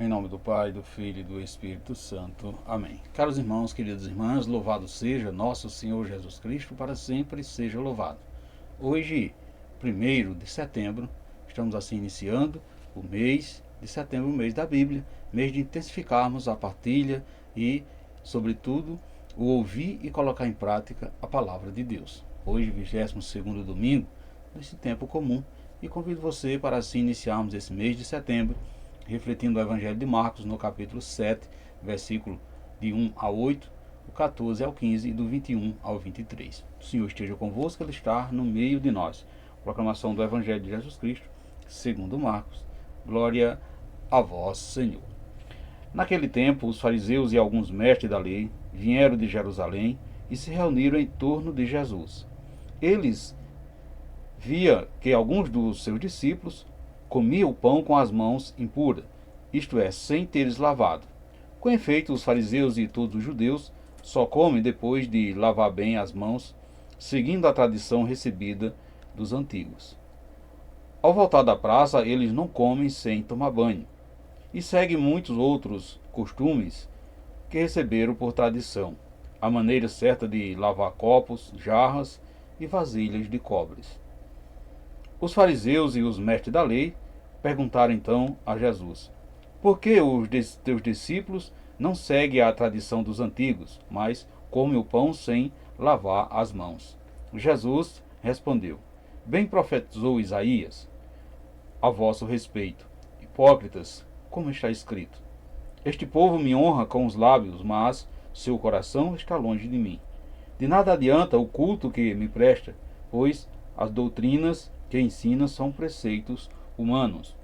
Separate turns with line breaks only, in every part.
Em nome do Pai, do Filho e do Espírito Santo. Amém. Caros irmãos, queridas irmãs, louvado seja nosso Senhor Jesus Cristo, para sempre seja louvado. Hoje, 1º de setembro, estamos assim iniciando o mês de setembro, o mês da Bíblia, mês de intensificarmos a partilha e, sobretudo, o ouvir e colocar em prática a palavra de Deus. Hoje, 22º domingo desse tempo comum, e convido você para assim iniciarmos esse mês de setembro, refletindo o Evangelho de Marcos no capítulo 7, versículo de 1 a 8, do 14 ao 15 e do 21 ao 23. O Senhor esteja convosco, Ele está no meio de nós. Proclamação do Evangelho de Jesus Cristo, segundo Marcos. Glória a vós, Senhor. Naquele tempo, os fariseus e alguns mestres da lei vieram de Jerusalém e se reuniram em torno de Jesus. Eles via que alguns dos seus discípulos comiam o pão com as mãos impuras, isto é, sem teres lavado. Com efeito, os fariseus e todos os judeus só comem depois de lavar bem as mãos, seguindo a tradição recebida dos antigos. Ao voltar da praça, eles não comem sem tomar banho, e seguem muitos outros costumes que receberam por tradição, a maneira certa de lavar copos, jarras e vasilhas de cobre. Os fariseus e os mestres da lei perguntaram então a Jesus: por que os teus discípulos não seguem a tradição dos antigos, mas comem o pão sem lavar as mãos? Jesus respondeu: bem profetizou Isaías a vosso respeito, hipócritas, como está escrito: este povo me honra com os lábios, mas seu coração está longe de mim. De nada adianta o culto que me presta, pois as doutrinas que ensina são preceitos humanos.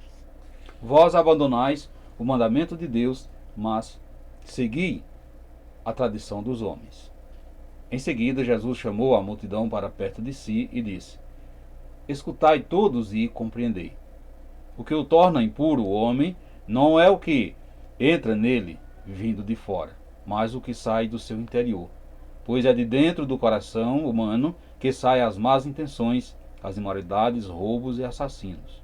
Vós abandonais o mandamento de Deus, mas segui a tradição dos homens. Em seguida, Jesus chamou a multidão para perto de si e disse: escutai todos e compreendei. O que o torna impuro o homem não é o que entra nele vindo de fora, mas o que sai do seu interior. Pois é de dentro do coração humano que saem as más intenções, as imoralidades, roubos e assassinos,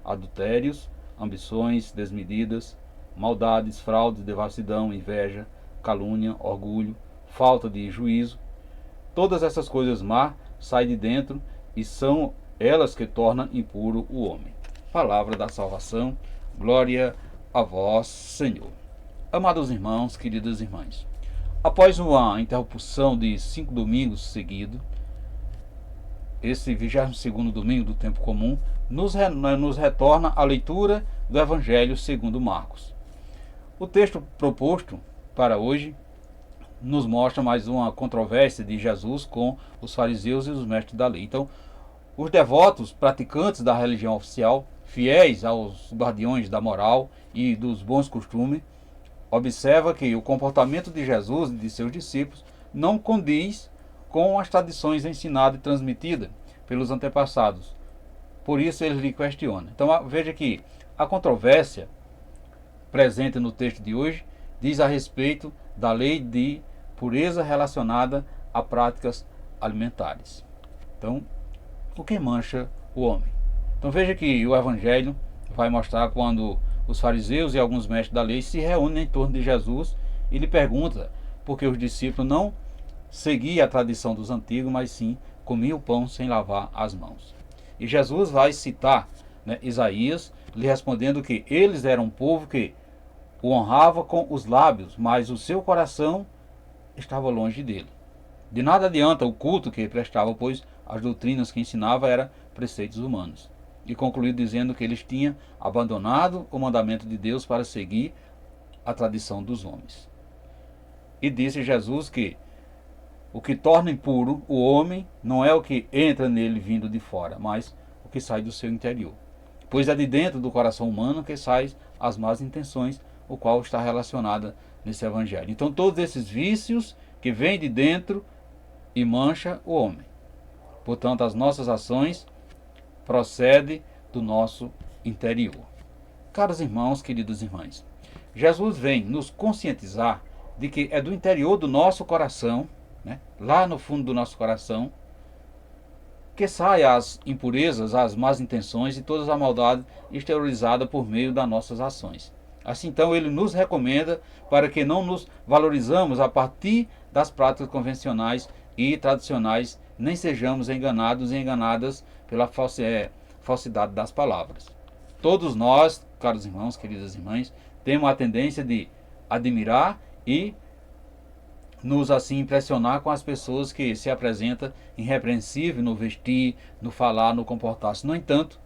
adultérios, ambições desmedidas, maldades, fraudes, devassidão, inveja, calúnia, orgulho, falta de juízo. Todas essas coisas más saem de dentro e são elas que tornam impuro o homem. Palavra da salvação, glória a vós, Senhor. Amados irmãos, queridas irmãs, após uma interrupção de 5 domingos seguidos, esse 22º domingo do tempo comum nos retorna a leitura do Evangelho segundo Marcos. O texto proposto para hoje nos mostra mais uma controvérsia de Jesus com os fariseus e os mestres da lei. Então, os devotos, praticantes da religião oficial, fiéis aos guardiões da moral e dos bons costumes, observa que o comportamento de Jesus e de seus discípulos não condiz com as tradições ensinadas e transmitidas pelos antepassados. Por isso eles lhe questionam. Então veja que a controvérsia presente no texto de hoje diz a respeito da lei de pureza relacionada a práticas alimentares. Então, o que mancha o homem? Então veja que o Evangelho vai mostrar quando os fariseus e alguns mestres da lei se reúnem em torno de Jesus e lhe perguntam por que os discípulos não seguiam a tradição dos antigos, mas sim comiam o pão sem lavar as mãos. E Jesus vai citar Isaías, lhe respondendo que eles eram um povo que o honrava com os lábios, mas o seu coração estava longe dele. De nada adianta o culto que prestava, pois as doutrinas que ensinava eram preceitos humanos. E concluiu dizendo que eles tinham abandonado o mandamento de Deus para seguir a tradição dos homens. E disse Jesus que o que torna impuro o homem não é o que entra nele vindo de fora, mas o que sai do seu interior. Pois é de dentro do coração humano que saem as más intenções, o qual está relacionada nesse evangelho. Então todos esses vícios que vêm de dentro e mancha o homem. Portanto, as nossas ações procedem do nosso interior. Caros irmãos, queridas irmãs, Jesus vem nos conscientizar de que é do interior do nosso coração, lá no fundo do nosso coração, que saem as impurezas, as más intenções e todas as maldades exteriorizadas por meio das nossas ações. Assim, então, ele nos recomenda para que não nos valorizamos a partir das práticas convencionais e tradicionais, nem sejamos enganados e enganadas pela falsidade das palavras. Todos nós, caros irmãos, queridas irmãs, temos a tendência de admirar e nos assim impressionar com as pessoas que se apresentam irrepreensível no vestir, no falar, no comportar-se. No entanto,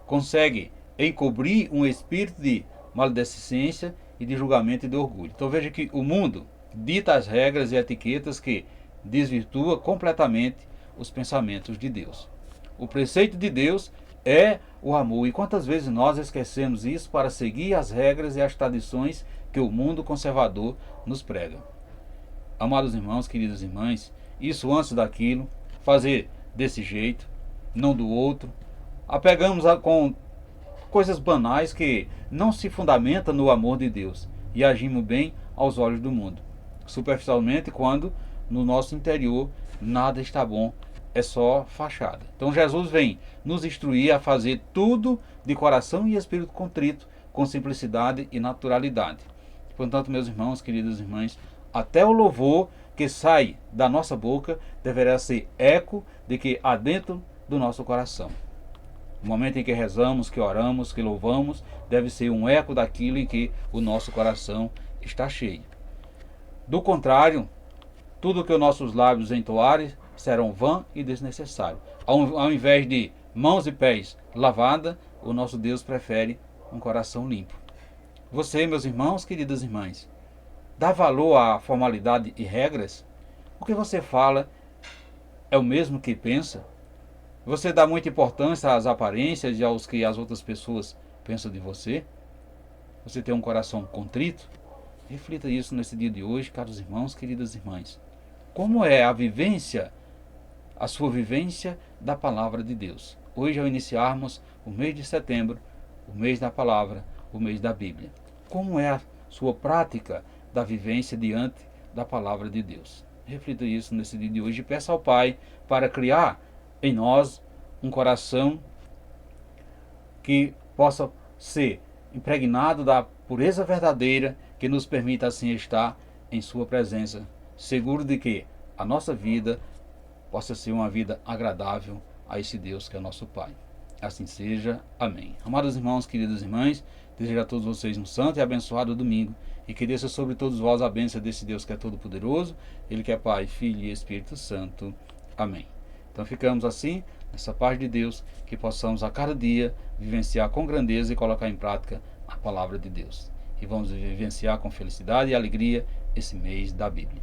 consegue encobrir um espírito de maledicência e de julgamento e de orgulho. Então veja que o mundo dita as regras e etiquetas que desvirtua completamente os pensamentos de Deus. O preceito de Deus é o amor. E quantas vezes nós esquecemos isso para seguir as regras e as tradições que o mundo conservador nos prega? Amados irmãos, queridas irmãs, isso antes daquilo, fazer desse jeito, não do outro. Apegamos com coisas banais que não se fundamentam no amor de Deus e agimos bem aos olhos do mundo. Superficialmente, quando no nosso interior nada está bom, é só fachada. Então Jesus vem nos instruir a fazer tudo de coração e espírito contrito, com simplicidade e naturalidade. Portanto, meus irmãos, queridas irmãs, até o louvor que sai da nossa boca deverá ser eco de que há dentro do nosso coração. O momento em que rezamos, que oramos, que louvamos, deve ser um eco daquilo em que o nosso coração está cheio. Do contrário, tudo que os nossos lábios entoarem serão vã e desnecessário. Ao invés de mãos e pés lavadas, o nosso Deus prefere um coração limpo. Você, meus irmãos, queridas irmãs, dá valor à formalidade e regras? O que você fala é o mesmo que pensa? Você dá muita importância às aparências e aos que as outras pessoas pensam de você? Você tem um coração contrito? Reflita isso nesse dia de hoje, caros irmãos, queridas irmãs. Como é a sua vivência da palavra de Deus? Hoje, ao iniciarmos o mês de setembro, o mês da palavra, o mês da Bíblia. Como é a sua prática da vivência diante da palavra de Deus? Reflita isso nesse dia de hoje e peça ao Pai para criar em nós um coração que possa ser impregnado da pureza verdadeira, que nos permita assim estar em sua presença, seguro de que a nossa vida possa ser uma vida agradável a esse Deus que é nosso Pai. Assim seja. Amém. Amados irmãos, queridas irmãs, desejo a todos vocês um santo e abençoado domingo, e que desça sobre todos vós a bênção desse Deus que é todo-poderoso, Ele que é Pai, Filho e Espírito Santo. Amém. Então ficamos assim, nessa paz de Deus, que possamos a cada dia vivenciar com grandeza e colocar em prática a palavra de Deus. E vamos vivenciar com felicidade e alegria esse mês da Bíblia.